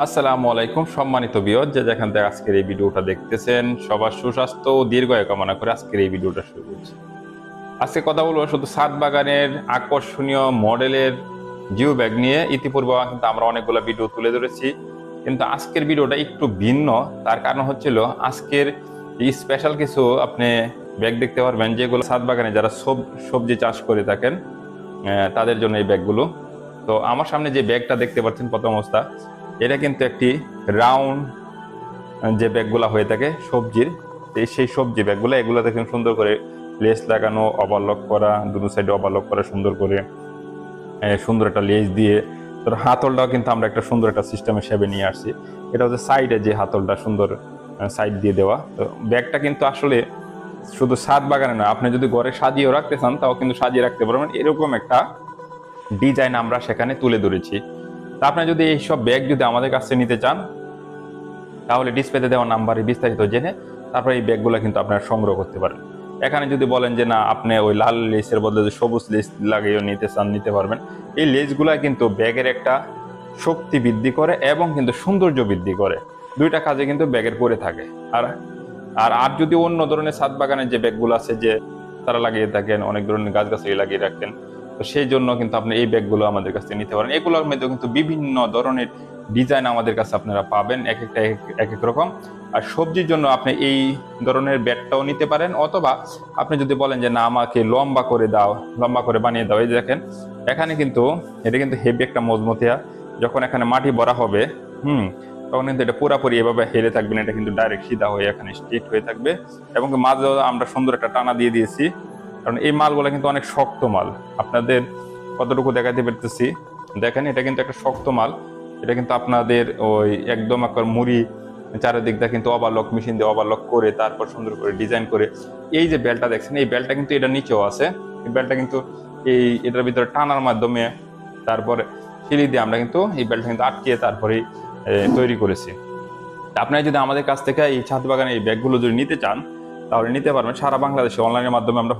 আসসালামু আলাইকুম সম্মানিত ভিউয়ার, যে যেখান থেকে আজকের এই ভিডিওটা দেখতেছেন সবার সুস্বাস্থ্য ও দীর্ঘায়ু কামনা করে আজকের এই ভিডিওটা শুরু করছি। আজকে কথা বলবো শুধু ছাদ বাগানের আকর্ষণীয় মডেলের জিও ব্যাগ নিয়ে। ইতিপূর্বে কিন্তু আমরা অনেকগুলো ভিডিও তুলে ধরেছি, কিন্তু আজকের ভিডিওটা একটু ভিন্ন। তার কারণ হচ্ছিল আজকের এই স্পেশাল কিছু আপনি ব্যাগ দেখতে পারবেন যেগুলো ছাদ বাগানে যারা সবজি চাষ করে থাকেন তাদের জন্য এই ব্যাগগুলো। তো আমার সামনে যে ব্যাগটা দেখতে পাচ্ছেন প্রথম অবস্থা, এটা কিন্তু একটি রাউন্ড যে ব্যাগগুলো হয়ে থাকে সবজির, সেই সবজি ব্যাগগুলো, এগুলো দেখেন সুন্দর করে লেস লাগানো, ওভারলক করা, দুটো সাইডে ওভারলক করা সুন্দর করে, সুন্দর একটা লেস দিয়ে। তো হাতলটাও কিন্তু আমরা একটা সুন্দর একটা সিস্টেমের হিসেবে নিয়ে আসছি। এটা হচ্ছে সাইডে যে হাতলটা সুন্দর সাইড দিয়ে দেওয়া। তো ব্যাগটা কিন্তু আসলে শুধু ছাদ বাগানে না, আপনি যদি ঘরে সাজিয়েও রাখতে চান তাও কিন্তু সাজিয়ে রাখতে পারবেন, এরকম একটা ডিজাইন আমরা সেখানে তুলে ধরেছি। তা আপনি যদি এইসব ব্যাগ যদি আমাদের কাছে নিতে চান তাহলে ডিসপ্লেতে দেওয়া নাম্বারে বিস্তারিত জেনে তারপরে এই ব্যাগগুলো কিন্তু আপনারা সংগ্রহ করতে পারেন। এখানে যদি বলেন যে না, আপনি ওই লাল লেসের বদলে যে সবুজ লেস লাগিয়েও নিতে চান নিতে পারবেন। এই লেসগুলা কিন্তু ব্যাগের একটা শক্তি বৃদ্ধি করে এবং কিন্তু সৌন্দর্য বৃদ্ধি করে, দুইটা কাজে কিন্তু ব্যাগের করে থাকে। আর আর আর যদি অন্য ধরনের ছাদ বাগানের যে ব্যাগগুলো আছে যে তারা লাগিয়ে থাকেন, অনেক ধরনের গাছগাছালি লাগিয়ে রাখেন, তো সেই জন্য কিন্তু আপনি এই ব্যাগগুলো আমাদের কাছ থেকে নিতে পারেন। এগুলোর মধ্যে কিন্তু বিভিন্ন ধরনের ডিজাইন আমাদের কাছে আপনারা পাবেন, এক একটা এক এক রকম। আর সবজির জন্য আপনি এই ধরনের ব্যাগটাও নিতে পারেন, অথবা আপনি যদি বলেন যে না আমাকে লম্বা করে দাও, লম্বা করে বানিয়ে দাও, এই দেখেন এখানে কিন্তু এটা কিন্তু হেভি একটা মজমতিয়া। যখন এখানে মাটি ভরা হবে তখন কিন্তু এটা পুরাপুরি এভাবে হেলে থাকবে না, এটা কিন্তু ডাইরেক্ট সিধা হয়ে এখানে স্ট্রেট হয়ে থাকবে। এবং মাঝে আমরা সুন্দর একটা টানা দিয়ে দিয়েছি, কারণ এই মালগুলো কিন্তু অনেক শক্ত মাল। আপনাদের কতটুকু দেখাতে পারতেছি দেখেন, এটা কিন্তু একটা শক্ত মাল। এটা কিন্তু আপনাদের ওই একদম একটা মুড়ি চারিদিকটা কিন্তু ওভারলক মেশিন দিয়ে ওভারলক করে তারপর সুন্দর করে ডিজাইন করে এই যে বেলটা দেখছেন, এই বেলটা কিন্তু এটা নিচেও আছে। এই বেলটা কিন্তু এটার ভিতরে টানার মাধ্যমে তারপরে সিঁড়ি দিয়ে আমরা কিন্তু এই বেলটা কিন্তু আটকিয়ে তারপরে তৈরি করেছি। আপনারা যদি আমাদের কাছ থেকে এই ছাদ বাগানে এই ব্যাগগুলো যদি নিতে চান তাহলে নিতে পারবেন। সারা বাংলাদেশে অনলাইনের মাধ্যমে আমরা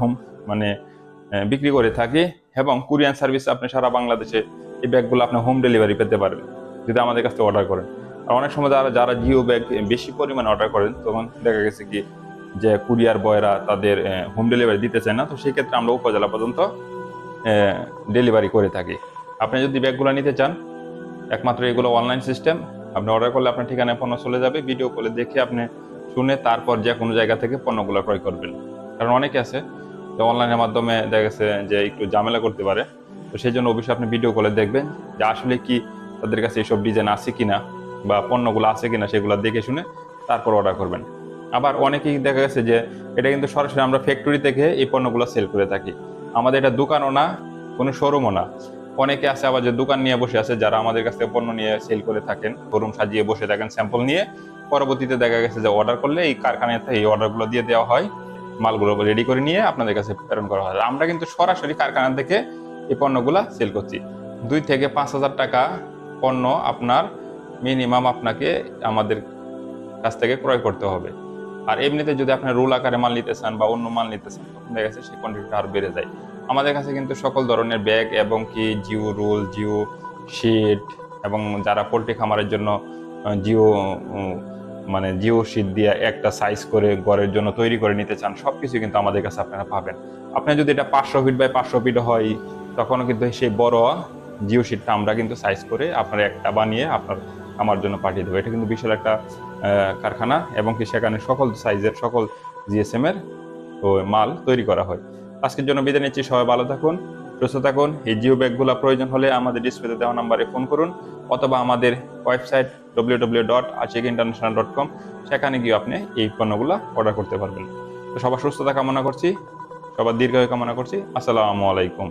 মানে বিক্রি করে থাকি, এবং কুরিয়ান সার্ভিস আপনি সারা বাংলাদেশে এই ব্যাগগুলো আপনি হোম ডেলিভারি পেতে পারেন যদি আমাদের কাছ থেকে অর্ডার করেন। আর অনেক সময় যারা যারা জিও ব্যাগ বেশি পরিমাণে অর্ডার করেন তখন দেখা গেছে কি যে কুরিয়ার বয়রা তাদের হোম ডেলিভারি দিতে চায় না, তো সেই ক্ষেত্রে আমরা উপজেলা পর্যন্ত ডেলিভারি করে থাকি। আপনি যদি ব্যাগগুলো নিতে চান একমাত্র এগুলো অনলাইন সিস্টেম, আপনি অর্ডার করলে আপনার ঠিকানায় পণ্য চলে যাবে, ভিডিও কলে দেখে আপনি শুনে তারপর যে কোনো জায়গা থেকে পণ্যগুলো ক্রয় করবেন। কারণ অনেকে আছে যে অনলাইনের মাধ্যমে দেখা গেছে যে একটু ঝামেলা করতে পারে, তো সেই জন্য অবশ্যই আপনি ভিডিও কলে দেখবেন যে আসলে কি তাদের কাছে এইসব ডিজাইন আছে কিনা বা পণ্যগুলো আছে কিনা, সেগুলো দেখে শুনে তারপর অর্ডার করবেন। আবার অনেকেই দেখা গেছে যে এটা কিন্তু সরাসরি আমরা ফ্যাক্টরি থেকে এই পণ্যগুলো সেল করে থাকি, আমাদের এটা দোকানও না, কোনো শোরুমও না। অনেকে আছে আবার যে দোকান নিয়ে বসে আছে, যারা আমাদের কাছ থেকে পণ্য নিয়ে সেল করে থাকেন, শোরুম সাজিয়ে বসে থাকেন স্যাম্পল নিয়ে, পরবর্তীতে দেখা গেছে যে অর্ডার করলে এই কারখানায় এই অর্ডারগুলো দিয়ে দেওয়া হয়, মালগুলো রেডি করে নিয়ে আপনাদের কাছে প্রেরণ করা হয়। আমরা কিন্তু সরাসরি কারখানা থেকে এই পণ্যগুলো সেল করছি। 2 থেকে 5 হাজার টাকা পণ্য আপনার মিনিমাম আপনাকে আমাদের কাছ থেকে ক্রয় করতে হবে। আর এমনিতে যদি আপনার রোল আকারে মাল নিতে চান বা অন্য মাল নিতে চান তখন দেখা গেছে সেই কোয়ান্টিটিটা আরো বেড়ে যায়। আমাদের কাছে কিন্তু সকল ধরনের ব্যাগ এবং কি জিও রোল, জিও শিট, এবং যারা পোল্ট্রি খামারের জন্য জিও মানে জিও শিট দিয়ে একটা সাইজ করে ঘরের জন্য তৈরি করে নিতে চান, সবকিছু কিন্তু আমাদের কাছে আপনারা পাবেন। আপনি যদি এটা 500 ফিট বাই 500 ফিট হয় তখনও কিন্তু সেই বড় জিও শিটটা আমরা কিন্তু সাইজ করে আপনার একটা বানিয়ে আপনার আমার জন্য পাঠিয়ে দেবো। এটা কিন্তু বিশাল একটা কারখানা, এবং কি সেখানে সকল সাইজের সকল জিএসএম এর মাল তৈরি করা হয়। আজকের জন্য বিদায় নিচ্ছি, সবাই ভালো থাকুন, সুস্থ থাকুন। এই জিও ব্যাগগুলো প্রয়োজন হলে আমাদের ডিসপ্লেতে দেওয়া নাম্বারে ফোন করুন, অথবা আমাদের ওয়েবসাইট www.achikinternational.com, সেখানে গিয়ে আপনি এই পণ্যগুলো অর্ডার করতে পারবেন। তো সবার সুস্থতা কামনা করছি, সবার দীর্ঘায়ু কামনা করছি। আসসালামু আলাইকুম।